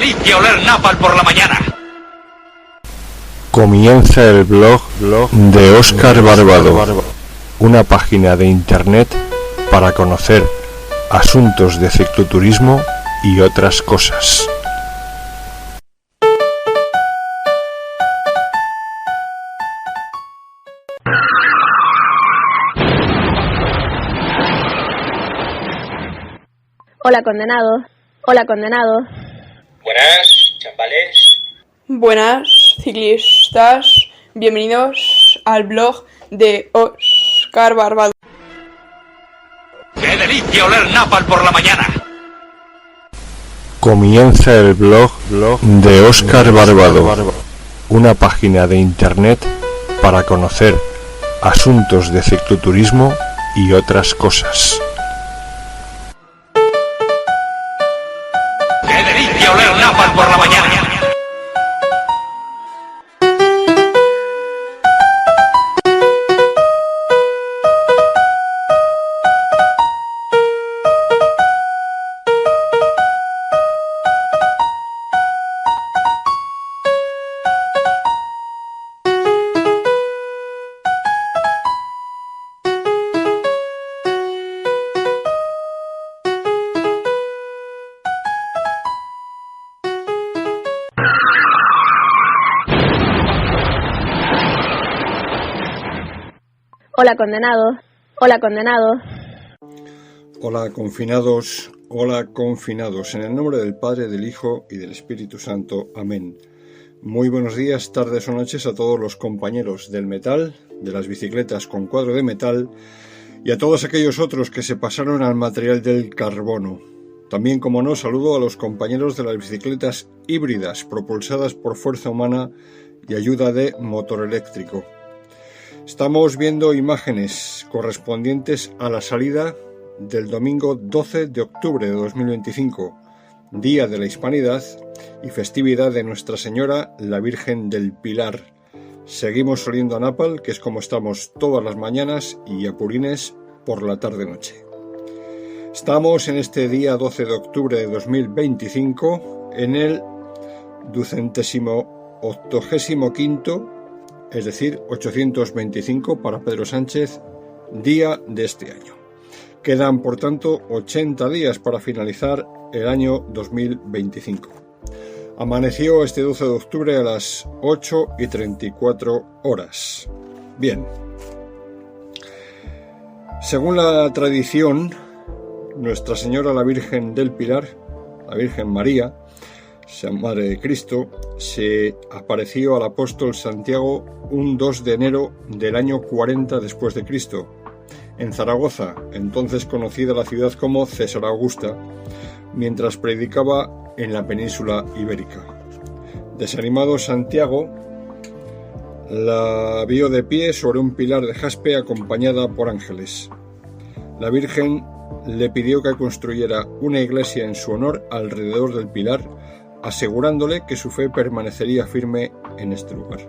delicia oler napal por la mañana! Comienza el blog de Óscar Barbado, una página de internet para conocer asuntos de cicloturismo y otras cosas. Hola, condenado. Hola, condenado. Buenas, chambales. Buenas, ciclistas. Bienvenidos al blog de Óscar Barbado. ¡Qué delicia oler napal por la mañana! Comienza el blog de Óscar Barbado, una página de internet para conocer asuntos de cicloturismo y otras cosas. ¡Qué delicia oler napal por la mañana! Hola, condenado. Hola, condenado. Hola confinados, en el nombre del Padre, del Hijo y del Espíritu Santo. Amén. Muy buenos días, tardes o noches a todos los compañeros del metal, de las bicicletas con cuadro de metal y a todos aquellos otros que se pasaron al material del carbono. También, como no, saludo a los compañeros de las bicicletas híbridas propulsadas por fuerza humana y ayuda de motor eléctrico. Estamos viendo imágenes correspondientes a la salida del domingo 12 de octubre de 2025, Día de la Hispanidad y festividad de Nuestra Señora la Virgen del Pilar. Seguimos oliendo a napal, que es como estamos todas las mañanas, y a purines por la tarde-noche. Estamos en este día 12 de octubre de 2025 en el 285º, es decir, 825 para Pedro Sánchez, día de este año. Quedan, por tanto, 80 días para finalizar el año 2025. Amaneció este 12 de octubre a las 8:34 horas. Bien. Según la tradición, Nuestra Señora la Virgen del Pilar, la Virgen María, Madre de Cristo, se apareció al apóstol Santiago un 2 de enero del año 40 después de Cristo, en Zaragoza, entonces conocida la ciudad como César Augusta, mientras predicaba en la península ibérica. Desanimado Santiago la vio de pie sobre un pilar de jaspe acompañada por ángeles. La Virgen le pidió que construyera una iglesia en su honor alrededor del pilar, asegurándole que su fe permanecería firme en este lugar.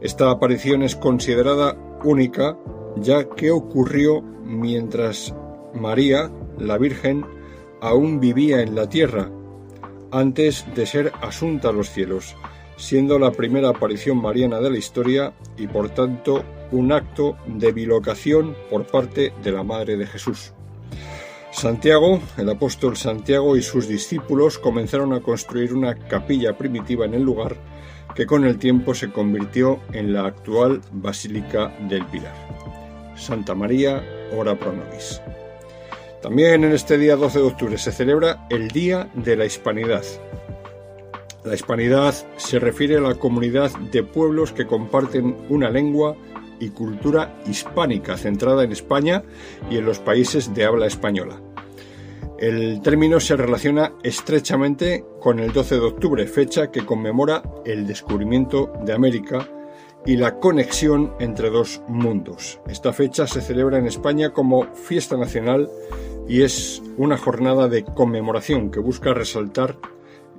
Esta aparición es considerada única, ya que ocurrió mientras María, la Virgen, aún vivía en la tierra, antes de ser asunta a los cielos, siendo la primera aparición mariana de la historia y por tanto un acto de bilocación por parte de la Madre de Jesús. Santiago, el apóstol Santiago y sus discípulos comenzaron a construir una capilla primitiva en el lugar que con el tiempo se convirtió en la actual Basílica del Pilar. Santa María, ora pro nobis. También en este día 12 de octubre se celebra el Día de la Hispanidad. La Hispanidad se refiere a la comunidad de pueblos que comparten una lengua y cultura hispánica centrada en España y en los países de habla española. El término se relaciona estrechamente con el 12 de octubre, fecha que conmemora el descubrimiento de América y la conexión entre dos mundos. Esta fecha se celebra en España como fiesta nacional y es una jornada de conmemoración que busca resaltar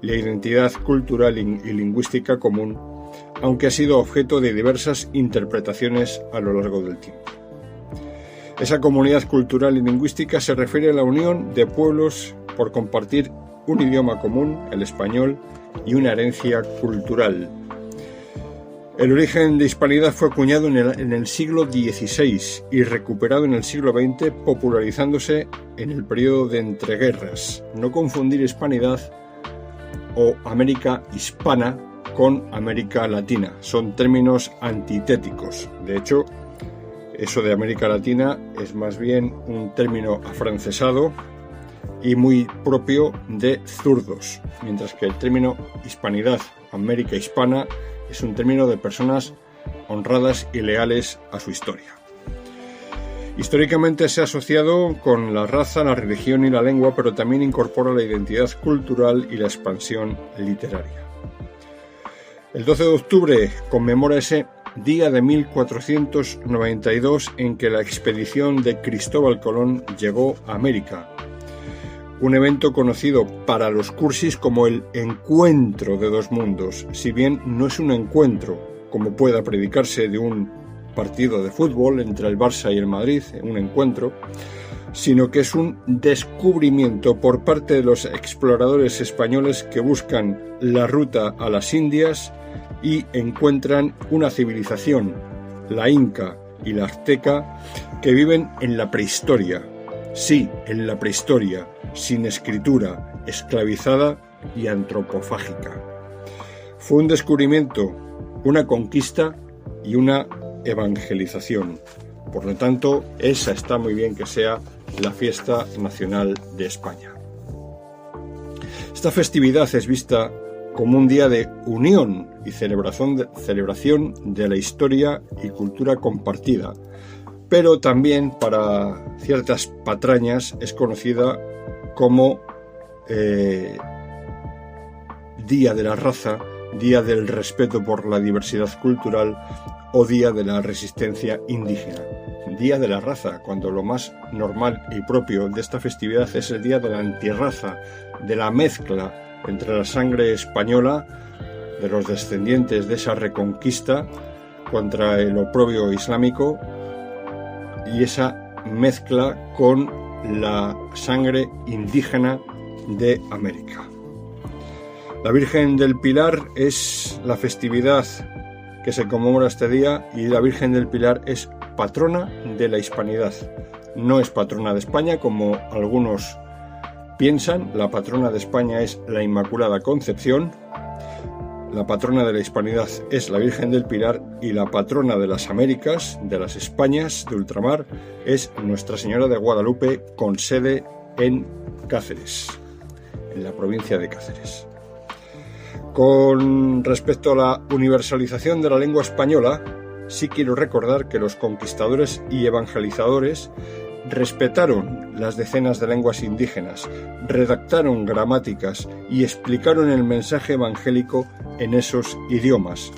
la identidad cultural y lingüística común, aunque ha sido objeto de diversas interpretaciones a lo largo del tiempo. Esa comunidad cultural y lingüística se refiere a la unión de pueblos por compartir un idioma común, el español, y una herencia cultural. El origen de hispanidad fue acuñado en el siglo XVI y recuperado en el siglo XX, popularizándose en el periodo de entreguerras. No confundir hispanidad o América hispana con América Latina. Son términos antitéticos. De hecho, eso de América Latina es más bien un término afrancesado y muy propio de zurdos, mientras que el término hispanidad, América hispana, es un término de personas honradas y leales a su historia. Históricamente se ha asociado con la raza, la religión y la lengua, pero también incorpora la identidad cultural y la expansión literaria. El 12 de octubre conmemora ese día de 1492 en que la expedición de Cristóbal Colón llegó a América. Un evento conocido para los cursis como el encuentro de dos mundos, si bien no es un encuentro como pueda predicarse de un partido de fútbol entre el Barça y el Madrid, un encuentro, sino que es un descubrimiento por parte de los exploradores españoles que buscan la ruta a las Indias y encuentran una civilización, la inca y la azteca, que viven en la prehistoria. Sí, en la prehistoria, sin escritura, esclavizada y antropofágica. Fue un descubrimiento, una conquista y una evangelización. Por lo tanto, esa está muy bien que sea la fiesta nacional de España. Esta festividad es vista como un día de unión y celebración de la historia y cultura compartida, pero también para ciertas patrañas es conocida como Día de la Raza, Día del Respeto por la Diversidad Cultural o Día de la Resistencia Indígena. Día de la Raza, cuando lo más normal y propio de esta festividad es el Día de la Antirraza, de la mezcla entre la sangre española, de los descendientes de esa reconquista contra el oprobio islámico, y esa mezcla con la sangre indígena de América. La Virgen del Pilar es la festividad que se conmemora este día, y la Virgen del Pilar es patrona de la hispanidad. No es patrona de España, como algunos piensan. La patrona de España es la Inmaculada Concepción. La patrona de la hispanidad es la Virgen del Pilar, y la patrona de las Américas, de las Españas de ultramar, es Nuestra Señora de Guadalupe, con sede en Cáceres, en la provincia de Cáceres. Con respecto a la universalización de la lengua española, sí quiero recordar que los conquistadores y evangelizadores respetaron las decenas de lenguas indígenas, redactaron gramáticas y explicaron el mensaje evangélico en esos idiomas.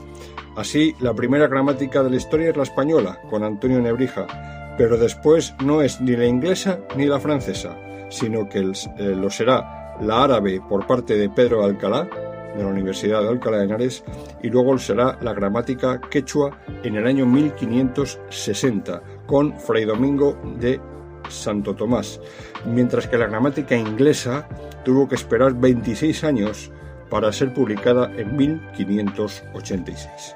Así, la primera gramática de la historia es la española, con Antonio Nebrija, pero después no es ni la inglesa ni la francesa, sino que lo será la árabe por parte de Pedro de Alcalá, de la Universidad de Alcalá de Henares, y luego será la gramática quechua en el año 1560, con Fray Domingo de Santo Tomás, mientras que la gramática inglesa tuvo que esperar 26 años para ser publicada en 1586.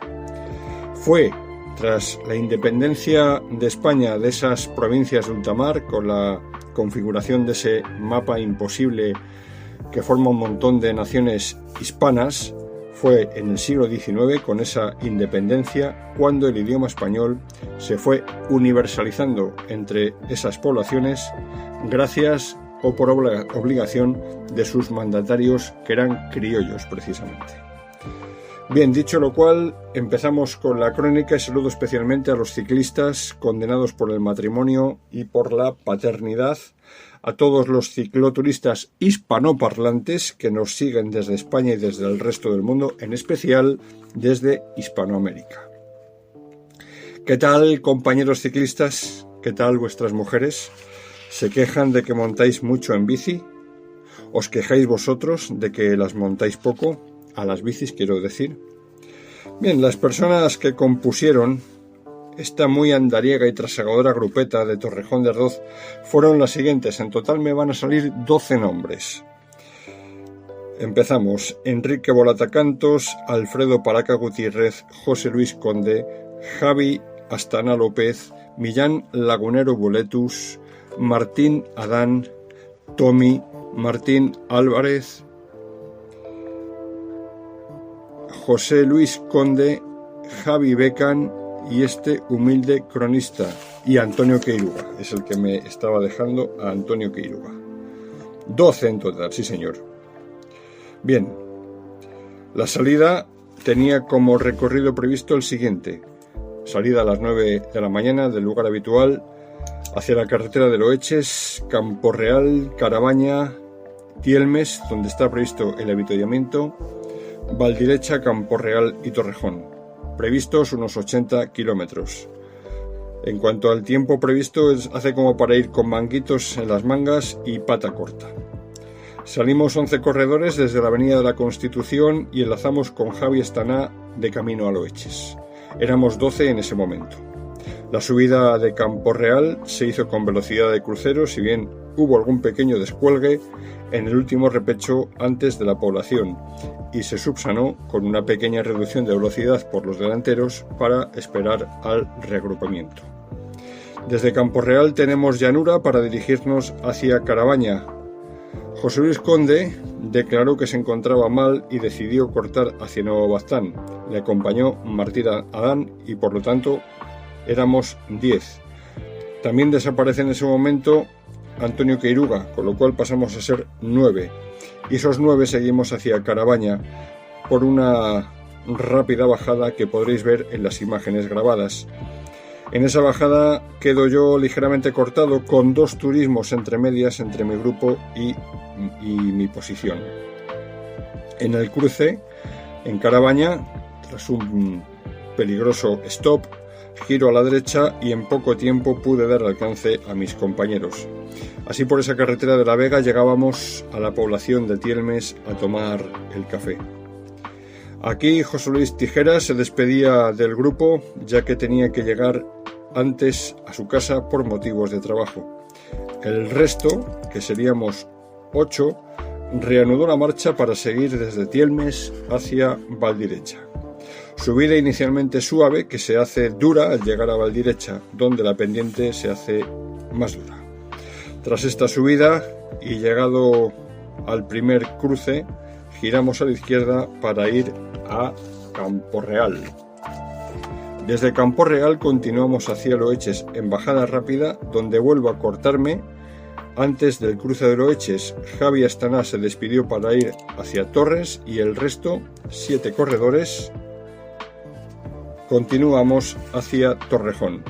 Fue tras la independencia de España de esas provincias de ultramar, con la configuración de ese mapa imposible que forma un montón de naciones hispanas, fue en el siglo XIX, con esa independencia, cuando el idioma español se fue universalizando entre esas poblaciones, gracias o por obligación de sus mandatarios, que eran criollos precisamente. Bien, dicho lo cual, empezamos con la crónica, y saludo especialmente a los ciclistas condenados por el matrimonio y por la paternidad, a todos los cicloturistas hispanoparlantes que nos siguen desde España y desde el resto del mundo, en especial desde Hispanoamérica. ¿Qué tal, compañeros ciclistas? ¿Qué tal vuestras mujeres? ¿Se quejan de que montáis mucho en bici? ¿Os quejáis vosotros de que las montáis poco? A las bicis, quiero decir. Bien, las personas que compusieron esta muy andariega y trasegadora grupeta de Torrejón de Ardoz fueron las siguientes. En total me van a salir 12 nombres. Empezamos. Enrique Bolata Cantos, Alfredo Paraca Gutiérrez, José Luis Conde, Javi Astana López, Millán Lagunero Boletus, Martín Adán, Tommy, Martín Álvarez, José Luis Conde, Javi Becan y este humilde cronista, y Antonio Queiruga, es el que me estaba dejando, a Antonio Queiruga. 12 en total, sí señor. Bien, la salida tenía como recorrido previsto el siguiente: salida a las 9 de la mañana del lugar habitual hacia la carretera de Loeches, Campo Real, Carabaña, Tielmes, donde está previsto el avituallamiento, Valdirecha, Campo Real y Torrejón. Previstos unos 80 kilómetros. En cuanto al tiempo previsto, hace como para ir con manguitos en las mangas y pata corta. Salimos 11 corredores desde la Avenida de la Constitución y enlazamos con Javi Estaná de camino a Loeches. Éramos 12 en ese momento. La subida de Campo Real se hizo con velocidad de crucero, si bien hubo algún pequeño descuelgue en el último repecho antes de la población, y se subsanó con una pequeña reducción de velocidad por los delanteros para esperar al reagrupamiento. Desde Campo Real tenemos llanura para dirigirnos hacia Carabaña. José Luis Conde declaró que se encontraba mal y decidió cortar hacia Nuevo Baztán. Le acompañó Martín Adán y por lo tanto éramos 10. También desaparece en ese momento Antonio Queiruga, con lo cual pasamos a ser 9. Y esos 9 seguimos hacia Carabaña por una rápida bajada que podréis ver en las imágenes grabadas. En esa bajada quedo yo ligeramente cortado con 2 turismos entre medias entre mi grupo y mi posición. En el cruce, en Carabaña, tras un peligroso stop, giro a la derecha y en poco tiempo pude dar alcance a mis compañeros. Así por esa carretera de La Vega llegábamos a la población de Tielmes a tomar el café. Aquí José Luis Tijeras se despedía del grupo ya que tenía que llegar antes a su casa por motivos de trabajo. El resto, que seríamos 8, reanudó la marcha para seguir desde Tielmes hacia Valdirecha. Subida inicialmente suave que se hace dura al llegar a Valdirecha, donde la pendiente se hace más dura. Tras esta subida y llegado al primer cruce, giramos a la izquierda para ir a Campo Real. Desde Campo Real continuamos hacia Loeches en bajada rápida, donde vuelvo a cortarme. Antes del cruce de Loeches, Javi Astaná se despidió para ir hacia Torres y el resto, 7 corredores, continuamos hacia Torrejón.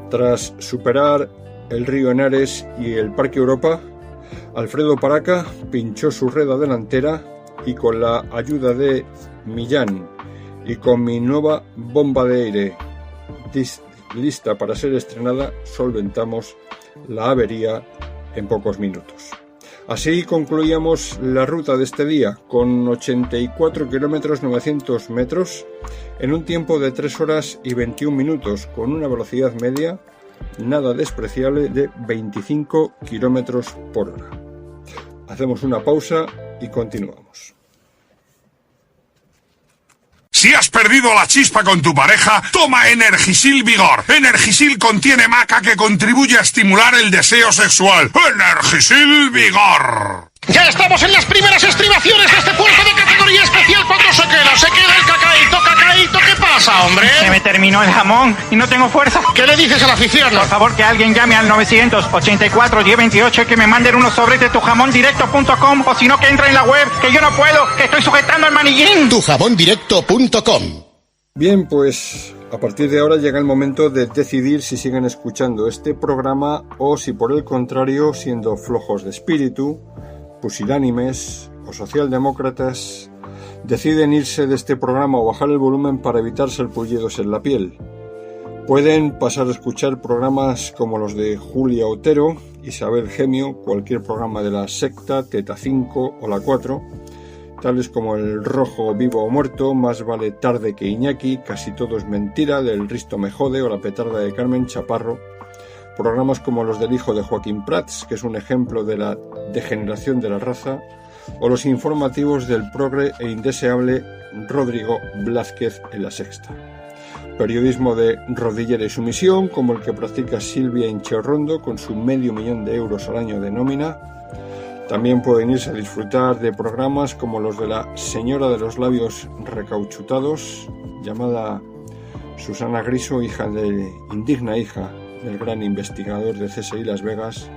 Tras superar el río Henares y el Parque Europa, Alfredo Paraca pinchó su rueda delantera y con la ayuda de Millán y con mi nueva bomba de aire lista para ser estrenada, solventamos la avería en pocos minutos. Así concluíamos la ruta de este día con 84 kilómetros 900 metros en un tiempo de 3 horas y 21 minutos con una velocidad media nada despreciable de 25 kilómetros por hora. Hacemos una pausa y continuamos. Si has perdido la chispa con tu pareja, toma Energisil Vigor. Energisil contiene maca que contribuye a estimular el deseo sexual. Energisil Vigor. Ya estamos en las primeras estribaciones de este puerto de categoría especial. ¿Cuánto se queda el cacaíto, ¿qué pasa, hombre? Se me terminó el jamón y no tengo fuerza. ¿Qué le dices a la afición? Por favor, que alguien llame al 984-1028 y que me manden unos sobres de tujamondirecto.com o si no, que entre en la web, que yo no puedo, que estoy sujetando el manillín. Tujamondirecto.com. Bien, pues a partir de ahora llega el momento de decidir si siguen escuchando este programa o si por el contrario, siendo flojos de espíritu, pusilánimes o socialdemócratas, deciden irse de este programa o bajar el volumen para evitar sarpullidos en la piel. Pueden pasar a escuchar programas como los de Julia Otero, Isabel Gemio, cualquier programa de la Secta, Teta 5 o la 4, tales como El Rojo Vivo o Muerto, Más vale tarde que Iñaki, Casi todo es mentira, del Risto me jode o La petarda de Carmen Chaparro, programas como los del hijo de Joaquín Prats, que es un ejemplo de la degeneración de la raza, o los informativos del progre e indeseable Rodrigo Blázquez en La Sexta. Periodismo de rodillera y sumisión, como el que practica Silvia Inchaurrondo con su $500,000 al año de nómina. También pueden irse a disfrutar de programas como los de la señora de los labios recauchutados, llamada Susana Griso, indigna hija del gran investigador de CSI Las Vegas,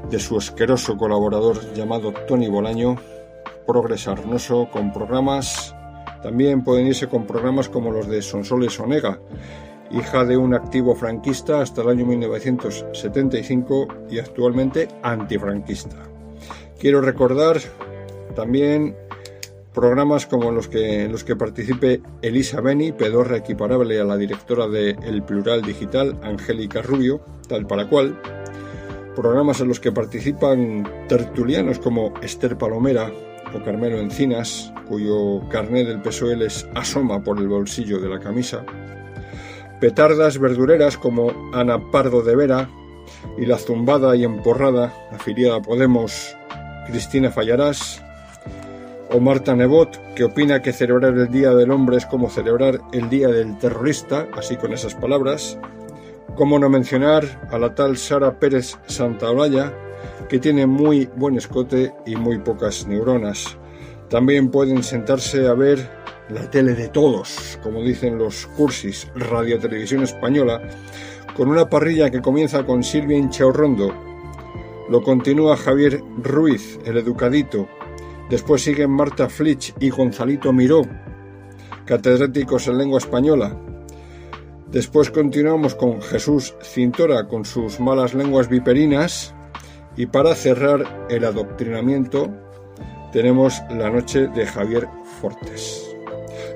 de su asqueroso colaborador llamado Tony Bolaño, Progres Arnoso, con programas. También pueden irse con programas como los de Sonsoles Onega, hija de un activo franquista hasta el año 1975 y actualmente antifranquista. Quiero recordar también programas como en los que participe Elisa Beni, pedorra equiparable a la directora de El Plural Digital, Angélica Rubio, tal para cual. Programas en los que participan tertulianos como Esther Palomera o Carmelo Encinas, cuyo carné del PSOE les asoma por el bolsillo de la camisa. Petardas verdureras como Ana Pardo de Vera y la zumbada y emporrada, afiliada a Podemos, Cristina Fallarás. O Marta Nebot, que opina que celebrar el Día del Hombre es como celebrar el Día del Terrorista, así con esas palabras. Cómo no mencionar a la tal Sara Pérez Santaolalla, que tiene muy buen escote y muy pocas neuronas. También pueden sentarse a ver la tele de todos, como dicen los cursis, Radio Televisión Española, con una parrilla que comienza con Silvia Inchaurrondo. Lo continúa Javier Ruiz, el educadito. Después siguen Marta Flitsch y Gonzalito Miró, catedráticos en lengua española. Después continuamos con Jesús Cintora con sus malas lenguas viperinas. Y para cerrar el adoctrinamiento tenemos La Noche de Javier Fortes.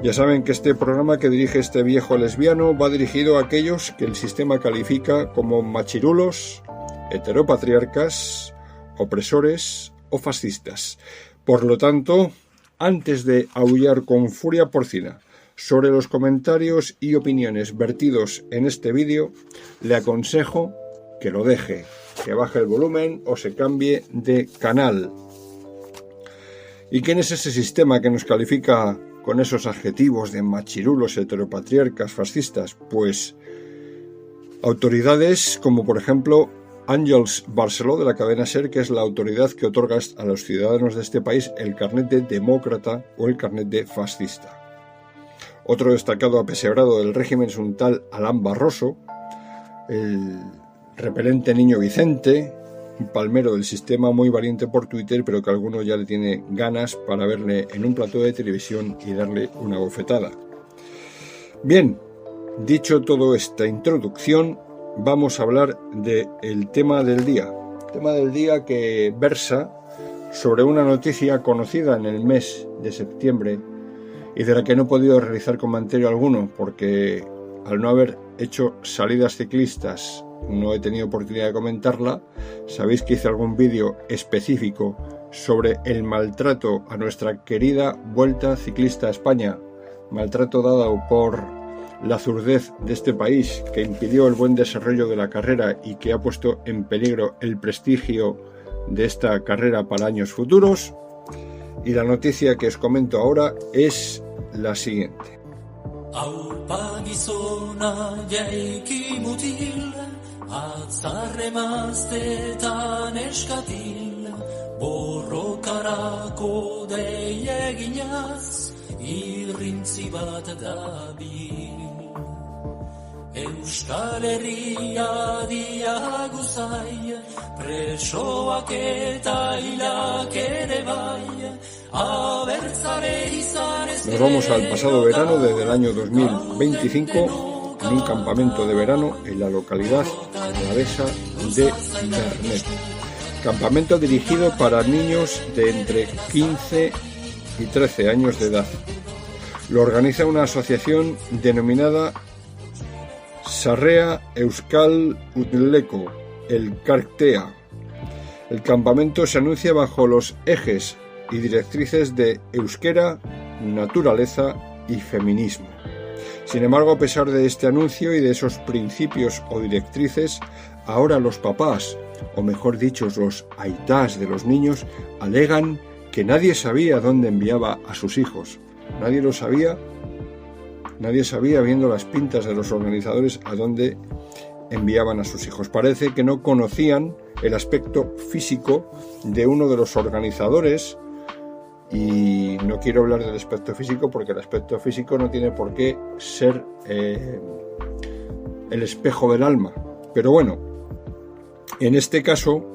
Ya saben que este programa que dirige este viejo lesbiano va dirigido a aquellos que el sistema califica como machirulos, heteropatriarcas, opresores o fascistas. Por lo tanto, antes de aullar con furia porcina sobre los comentarios y opiniones vertidos en este vídeo, le aconsejo que lo deje, que baje el volumen o se cambie de canal. ¿Y quién es ese sistema que nos califica con esos adjetivos de machirulos, heteropatriarcas, fascistas? Pues autoridades como por ejemplo Àngels Barceló de la cadena SER, que es la autoridad que otorga a los ciudadanos de este país el carnet de demócrata o el carnet de fascista. Otro destacado apesebrado del régimen es un tal Alán Barroso, el repelente niño Vicente, un palmero del sistema muy valiente por Twitter, pero que alguno ya le tiene ganas para verle en un plató de televisión y darle una bofetada. Bien, dicho toda esta introducción, vamos a hablar del tema del día. Tema del día que versa sobre una noticia conocida en el mes de septiembre y de la que no he podido realizar comentario alguno porque al no haber hecho salidas ciclistas no he tenido oportunidad de comentarla. Sabéis que hice algún vídeo específico sobre el maltrato a nuestra querida Vuelta Ciclista a España, maltrato dado por la zurdez de este país que impidió el buen desarrollo de la carrera y que ha puesto en peligro el prestigio de esta carrera para años futuros. Y la noticia que os comento ahora es la siguiente. Euskal Herria diaguzai, presoak eta hilak ere bai, abertzale izan ez. Nos vamos al pasado verano desde el año 2025 en un campamento de verano en la localidad alavesa de Bernet. Campamento dirigido para niños de entre 15 y 13 años de edad. Lo organiza una asociación denominada Sarrea Euskal Utleko, el Cartea. El campamento se anuncia bajo los ejes y directrices de euskera, naturaleza y feminismo. Sin embargo, a pesar de este anuncio y de esos principios o directrices, ahora los papás, o mejor dicho, los aitás de los niños, alegan que nadie sabía dónde enviaba a sus hijos. Nadie lo sabía. Nadie sabía, viendo las pintas de los organizadores, a dónde enviaban a sus hijos. Parece que no conocían el aspecto físico de uno de los organizadores, y no quiero hablar del aspecto físico porque el aspecto físico no tiene por qué ser el espejo del alma. Pero bueno, en este caso,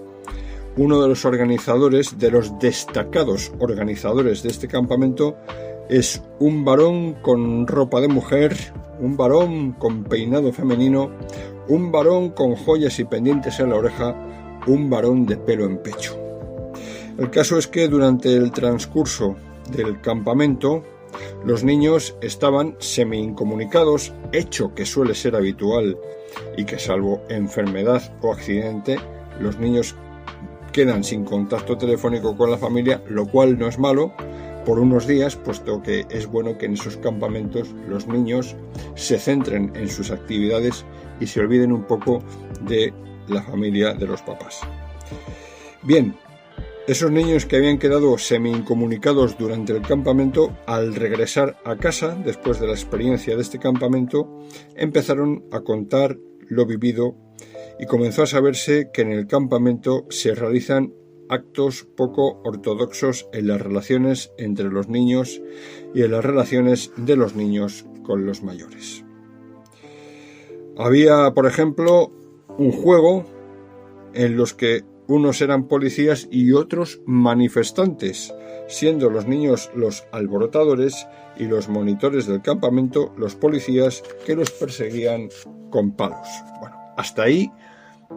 uno de los organizadores, de los destacados organizadores de este campamento, es un varón con ropa de mujer, un varón con peinado femenino, un varón con joyas y pendientes en la oreja, un varón de pelo en pecho. El caso es que durante el transcurso del campamento, los niños estaban semi-incomunicados, hecho que suele ser habitual y que, salvo enfermedad o accidente, los niños quedan sin contacto telefónico con la familia, lo cual no es malo por unos días, puesto que es bueno que en esos campamentos los niños se centren en sus actividades y se olviden un poco de la familia de los papás. Bien, esos niños que habían quedado semi-incomunicados durante el campamento, al regresar a casa después de la experiencia de este campamento, empezaron a contar lo vivido y comenzó a saberse que en el campamento se realizan actos poco ortodoxos en las relaciones entre los niños y en las relaciones de los niños con los mayores. Había, por ejemplo, un juego en los que unos eran policías y otros manifestantes, siendo los niños los alborotadores y los monitores del campamento los policías que los perseguían con palos. Bueno, hasta ahí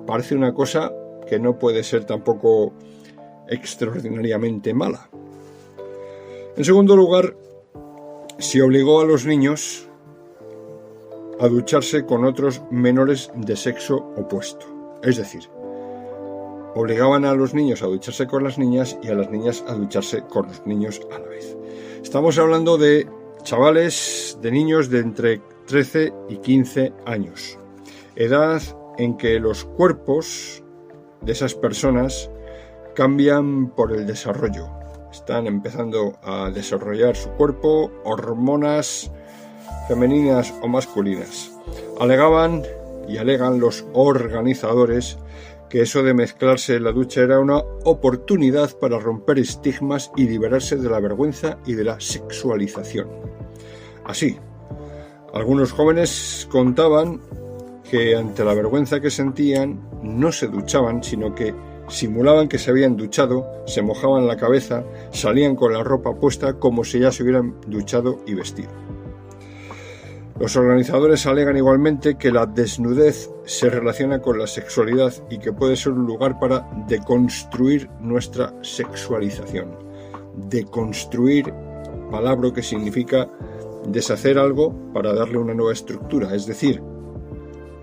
parece una cosa que no puede ser tampoco extraordinariamente mala. En segundo lugar, se obligó a los niños a ducharse con otros menores de sexo opuesto. Es decir, obligaban a los niños a ducharse con las niñas y a las niñas a ducharse con los niños a la vez. Estamos hablando de chavales, de niños de entre 13 y 15 años, edad en que los cuerpos de esas personas cambian por el desarrollo. Están empezando a desarrollar su cuerpo, hormonas femeninas o masculinas. Alegaban y alegan los organizadores que eso de mezclarse en la ducha era una oportunidad para romper estigmas y liberarse de la vergüenza y de la sexualización. Así, algunos jóvenes contaban que ante la vergüenza que sentían no se duchaban, sino que simulaban que se habían duchado, se mojaban la cabeza, salían con la ropa puesta como si ya se hubieran duchado y vestido. Los organizadores alegan igualmente que la desnudez se relaciona con la sexualidad y que puede ser un lugar para deconstruir nuestra sexualización. Deconstruir, palabra que significa deshacer algo para darle una nueva estructura, es decir,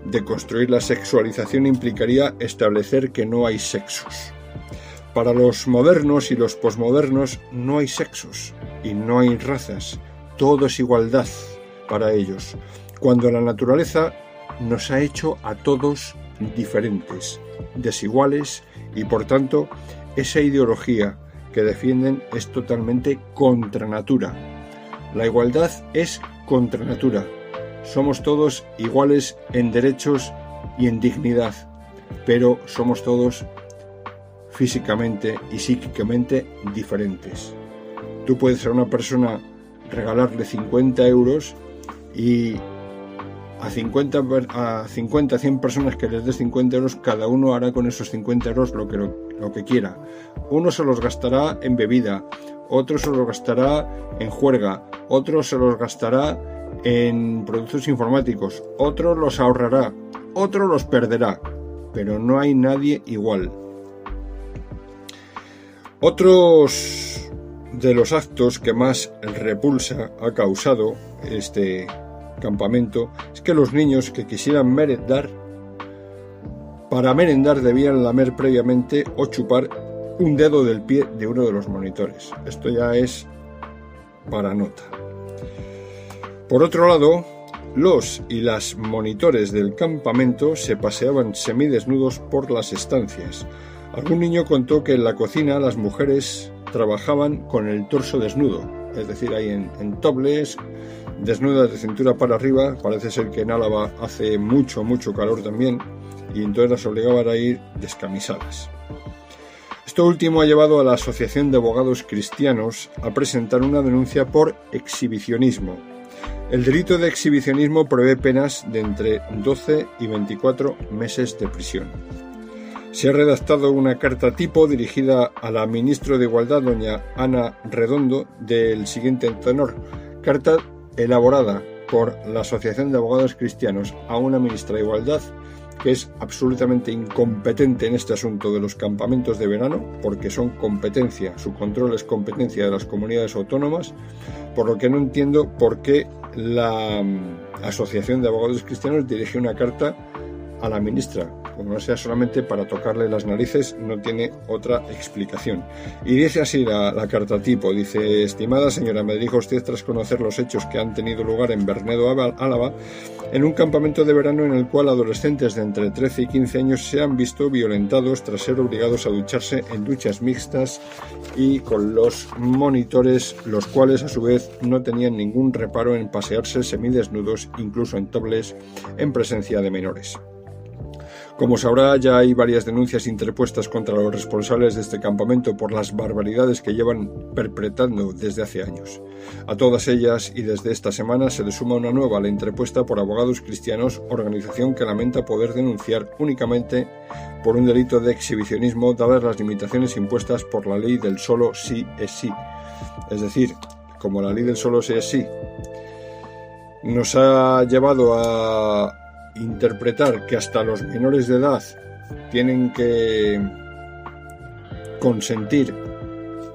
deconstruir la sexualización implicaría establecer que no hay sexos. Para los modernos y los posmodernos no hay sexos y no hay razas, todo es igualdad para ellos, cuando la naturaleza nos ha hecho a todos diferentes, desiguales, y por tanto esa ideología que defienden es totalmente contra natura. La igualdad es contra natura. Somos todos iguales en derechos y en dignidad, pero somos todos físicamente y psíquicamente diferentes. Tú puedes a una persona regalarle 50 euros y a 100 personas que les des 50 euros, cada uno hará con esos 50 euros lo que quiera. Uno se los gastará en bebida, otro se los gastará en juerga, otro se los gastará en productos informáticos, otro los ahorrará, otro los perderá, pero no hay nadie igual. Otros de los actos que más repulsa ha causado este campamento es que los niños que quisieran merendar, para merendar debían lamer previamente o chupar un dedo del pie de uno de los monitores. Esto ya es para nota. Por otro lado, los y las monitores del campamento se paseaban semidesnudos por las estancias. Algún niño contó que en la cocina las mujeres trabajaban con el torso desnudo, es decir, ahí en topless, desnudas de cintura para arriba. Parece ser que en Álava hace mucho calor también, y entonces las obligaban a ir descamisadas. Esto último ha llevado a la Asociación de Abogados Cristianos a presentar una denuncia por exhibicionismo. El delito de exhibicionismo prevé penas de entre 12 y 24 meses de prisión. Se ha redactado una carta tipo dirigida a la ministra de Igualdad, doña Ana Redondo, del siguiente tenor. Carta elaborada por la Asociación de Abogados Cristianos a una ministra de Igualdad que es absolutamente incompetente en este asunto de los campamentos de verano, porque son competencia, su control es competencia de las comunidades autónomas, por lo que no entiendo por qué la Asociación de Abogados Cristianos dirige una carta a la ministra. Como no sea solamente para tocarle las narices, no tiene otra explicación. Y dice así la carta tipo, dice: estimada señora, me dirijo a usted tras conocer los hechos que han tenido lugar en Bernedo, Álava, en un campamento de verano en el cual adolescentes de entre 13 y 15 años se han visto violentados tras ser obligados a ducharse en duchas mixtas y con los monitores, los cuales a su vez no tenían ningún reparo en pasearse semidesnudos, incluso en topless, en presencia de menores. Como sabrá, ya hay varias denuncias interpuestas contra los responsables de este campamento por las barbaridades que llevan perpetrando desde hace años. A todas ellas, y desde esta semana, se le suma una nueva, la interpuesta por Abogados Cristianos, organización que lamenta poder denunciar únicamente por un delito de exhibicionismo, dadas las limitaciones impuestas por la ley del solo sí es sí. Es decir, como la ley del solo sí es sí nos ha llevado a interpretar que hasta los menores de edad tienen que consentir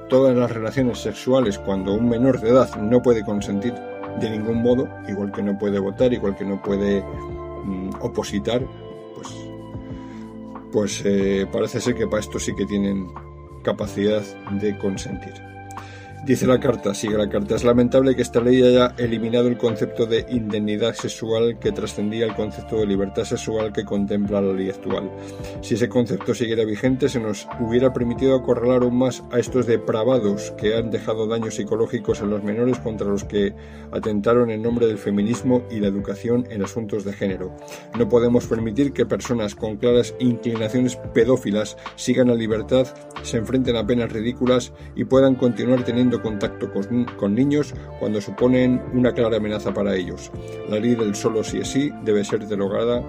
todas las relaciones sexuales, cuando un menor de edad no puede consentir de ningún modo, igual que no puede votar, igual que no puede opositar, pues parece ser que para esto sí que tienen capacidad de consentir. Dice la carta, sigue la carta: es lamentable que esta ley haya eliminado el concepto de indemnidad sexual que trascendía el concepto de libertad sexual que contempla la ley actual. Si ese concepto siguiera vigente, se nos hubiera permitido acorralar aún más a estos depravados que han dejado daños psicológicos en los menores, contra los que atentaron en nombre del feminismo y la educación en asuntos de género. No podemos permitir que personas con claras inclinaciones pedófilas sigan a libertad, se enfrenten a penas ridículas y puedan continuar teniendo contacto con niños cuando suponen una clara amenaza para ellos. La ley del solo sí es sí debe ser derogada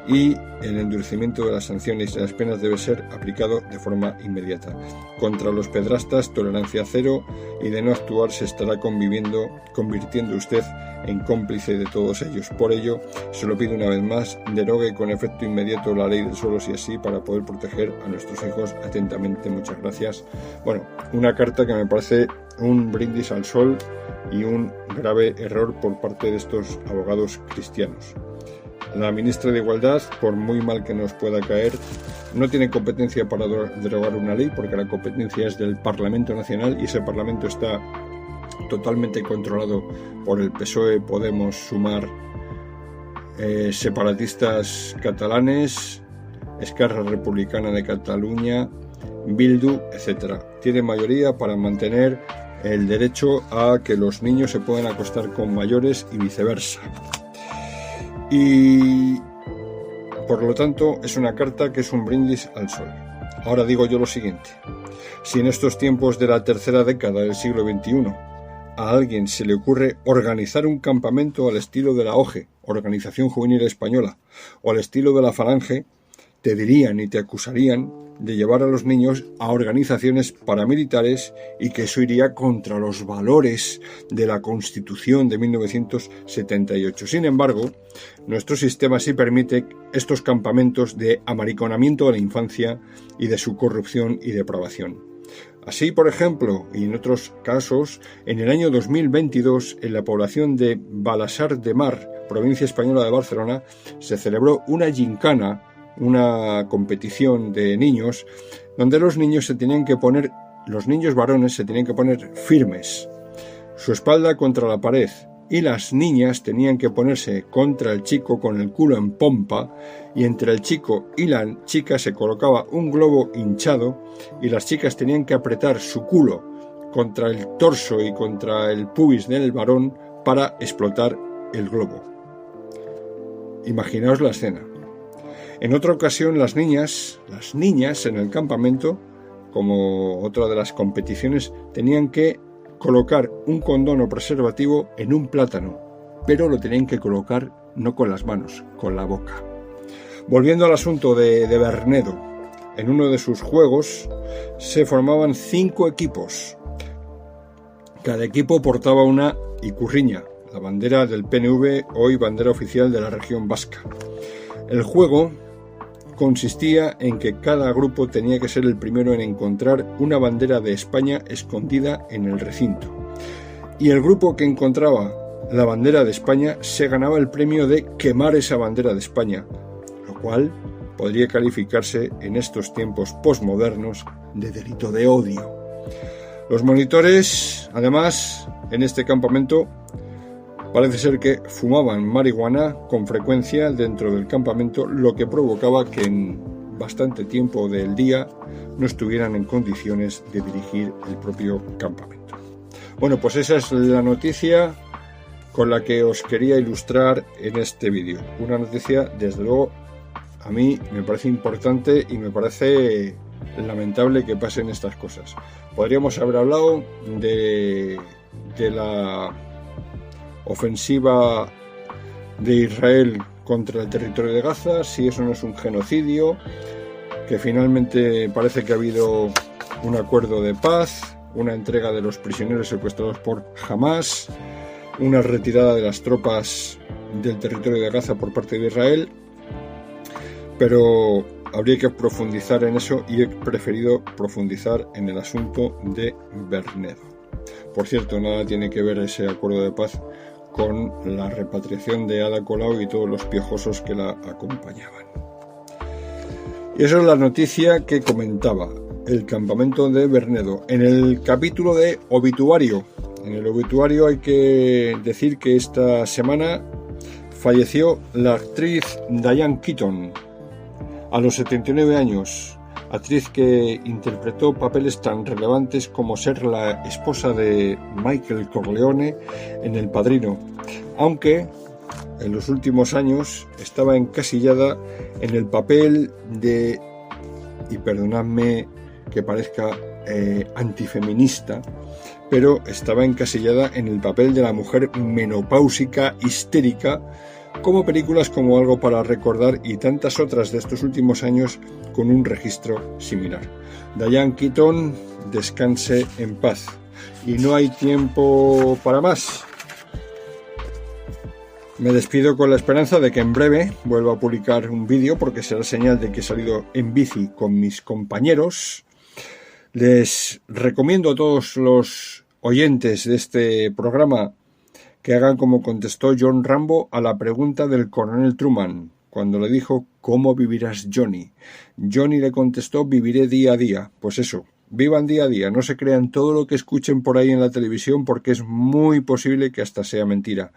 y el endurecimiento de las sanciones y las penas debe ser aplicado de forma inmediata. Contra los pedrastas, tolerancia cero, y de no actuar se estará convirtiendo usted en cómplice de todos ellos. Por ello, se lo pido una vez más, derogue con efecto inmediato la ley del solo sí es sí para poder proteger a nuestros hijos. Atentamente, muchas gracias. Bueno, una carta que me parece un brindis al sol y un grave error por parte de estos abogados cristianos. La ministra de Igualdad, por muy mal que nos pueda caer, no tiene competencia para derogar una ley, porque la competencia es del Parlamento Nacional y ese Parlamento está totalmente controlado por el PSOE, Podemos, Sumar, separatistas catalanes, Esquerra Republicana de Cataluña, Bildu, etc. Tiene mayoría para mantener el derecho a que los niños se puedan acostar con mayores y viceversa. Y por lo tanto es una carta que es un brindis al sol. Ahora digo yo lo siguiente: si en estos tiempos de la tercera década del siglo XXI a alguien se le ocurre organizar un campamento al estilo de la OGE, Organización Juvenil Española, o al estilo de la Falange, te dirían y te acusarían de llevar a los niños a organizaciones paramilitares y que eso iría contra los valores de la Constitución de 1978. Sin embargo, nuestro sistema sí permite estos campamentos de amariconamiento de la infancia y de su corrupción y depravación. Así, por ejemplo, y en otros casos, en el año 2022, en la población de Balasar de Mar, provincia española de Barcelona, se celebró una gincana, una competición de niños, donde los niños varones se tenían que poner firmes, su espalda contra la pared, y las niñas tenían que ponerse contra el chico con el culo en pompa, y entre el chico y la chica se colocaba un globo hinchado y las chicas tenían que apretar su culo contra el torso y contra el pubis del varón para explotar el globo. Imaginaos la escena. En otra ocasión las niñas en el campamento, como otra de las competiciones, tenían que colocar un condón o preservativo en un plátano, pero lo tenían que colocar no con las manos, con la boca. Volviendo al asunto de Bernedo, en uno de sus juegos se formaban 5 equipos. Cada equipo portaba una ikurriña, la bandera del PNV, hoy bandera oficial de la región vasca. El juego consistía en que cada grupo tenía que ser el primero en encontrar una bandera de España escondida en el recinto. Y el grupo que encontraba la bandera de España se ganaba el premio de quemar esa bandera de España, lo cual podría calificarse en estos tiempos posmodernos de delito de odio. Los monitores, además, en este campamento, parece ser que fumaban marihuana con frecuencia dentro del campamento, lo que provocaba que en bastante tiempo del día no estuvieran en condiciones de dirigir el propio campamento. Bueno, pues esa es la noticia con la que os quería ilustrar en este vídeo. Una noticia, desde luego, a mí me parece importante y me parece lamentable que pasen estas cosas. Podríamos haber hablado de la ofensiva de Israel contra el territorio de Gaza, si eso no es un genocidio, que finalmente parece que ha habido un acuerdo de paz, una entrega de los prisioneros secuestrados por Hamas, una retirada de las tropas del territorio de Gaza por parte de Israel, pero habría que profundizar en eso y he preferido profundizar en el asunto de Bernedo. Por cierto, nada tiene que ver ese acuerdo de paz con la repatriación de Ada Colau y todos los piojosos que la acompañaban. Y esa es la noticia que comentaba, el campamento de Bernedo. En el capítulo de obituario, en el obituario hay que decir que esta semana falleció la actriz Diane Keaton, a los 79 años, actriz que interpretó papeles tan relevantes como ser la esposa de Michael Corleone en El Padrino, aunque en los últimos años estaba encasillada en el papel de, y perdonadme que parezca antifeminista, pero estaba encasillada en el papel de la mujer menopáusica histérica, como películas como Algo para recordar y tantas otras de estos últimos años con un registro similar. Diane Keaton, descanse en paz. Y no hay tiempo para más. Me despido con la esperanza de que en breve vuelva a publicar un vídeo, porque será señal de que he salido en bici con mis compañeros. Les recomiendo a todos los oyentes de este programa que hagan como contestó John Rambo a la pregunta del coronel Truman, cuando le dijo ¿cómo vivirás, Johnny? Johnny le contestó viviré día a día. Pues eso, vivan día a día, no se crean todo lo que escuchen por ahí en la televisión, porque es muy posible que hasta sea mentira.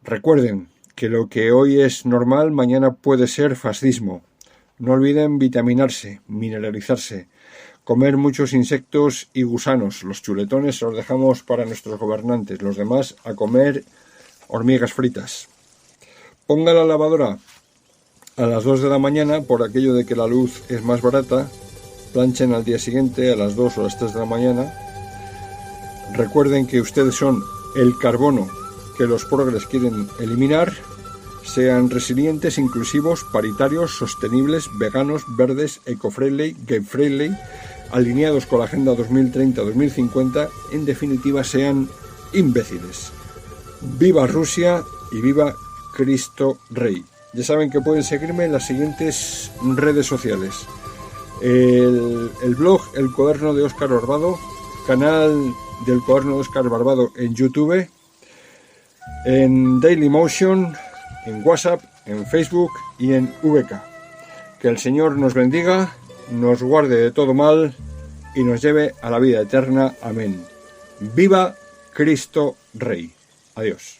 Recuerden que lo que hoy es normal, mañana puede ser fascismo. No olviden vitaminarse, mineralizarse, comer muchos insectos y gusanos. Los chuletones los dejamos para nuestros gobernantes, los demás a comer hormigas fritas. Ponga la lavadora a las 2 de la mañana por aquello de que la luz es más barata. Planchen al día siguiente a las 2 o las 3 de la mañana. Recuerden que ustedes son el carbono que los progres quieren eliminar. Sean resilientes, inclusivos, paritarios, sostenibles, veganos, verdes, eco-friendly, gay-friendly, alineados con la Agenda 2030-2050, en definitiva sean imbéciles. ¡Viva Rusia y viva Cristo Rey! Ya saben que pueden seguirme en las siguientes redes sociales. El blog El Cuaderno de Óscar Barbado, canal del Cuaderno de Óscar Barbado en YouTube, en Dailymotion, en WhatsApp, en Facebook y en VK. Que el Señor nos bendiga, nos guarde de todo mal y nos lleve a la vida eterna. Amén. ¡Viva Cristo Rey! Adiós.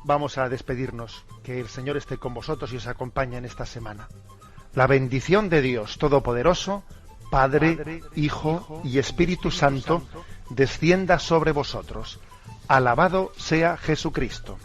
vamos a despedirnos. Que el Señor esté con vosotros y os acompañe en esta semana. La bendición de Dios Todopoderoso, Padre, Hijo y Espíritu Santo, descienda sobre vosotros. Alabado sea Jesucristo.